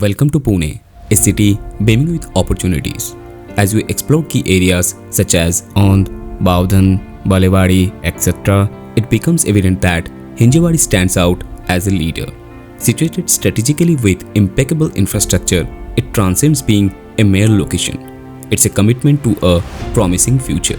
Welcome to Pune, a city beaming with opportunities. As we explore key areas such as Ond, Baudhan, Balewadi, etc., it becomes evident that Hinjewadi stands out as a leader. Situated strategically with impeccable infrastructure, it transcends being a mere location. It's a commitment to a promising future.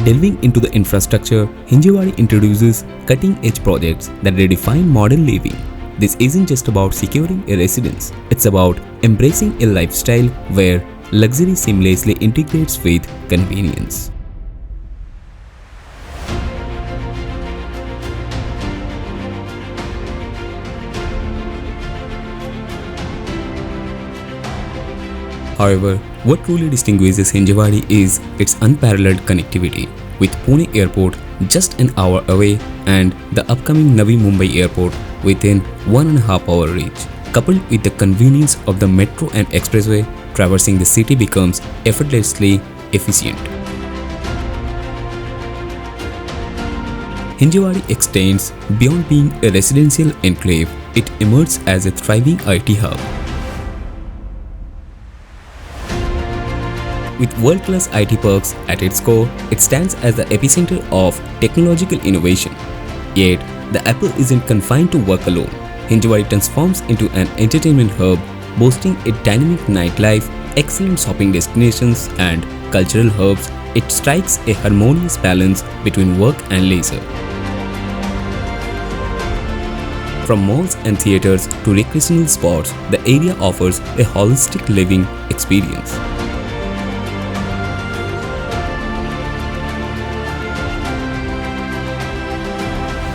Delving into the infrastructure, Hinjewadi introduces cutting-edge projects that redefine modern living. This isn't just about securing a residence, it's about embracing a lifestyle where luxury seamlessly integrates with convenience. However, what truly distinguishes Hinjewadi is its unparalleled connectivity, with Pune Airport just an hour away and the upcoming Navi Mumbai Airport within 1.5 hour reach. Coupled with the convenience of the metro and expressway, traversing the city becomes effortlessly efficient. Hinjewadi extends beyond being a residential enclave, it emerges as a thriving IT hub. With world-class IT parks at its core, it stands as the epicenter of technological innovation. Yet, the apple isn't confined to work alone. Hinjewadi transforms into an entertainment hub, boasting a dynamic nightlife, excellent shopping destinations, and cultural hubs. It strikes a harmonious balance between work and leisure. From malls and theaters to recreational spots, the area offers a holistic living experience.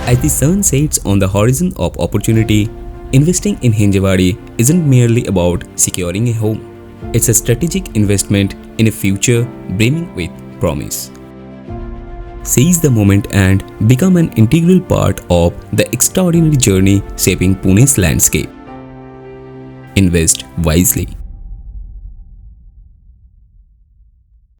As the sun sets on the horizon of opportunity, investing in Hinjewadi isn't merely about securing a home. It's a strategic investment in a future brimming with promise. Seize the moment and become an integral part of the extraordinary journey shaping Pune's landscape. Invest wisely.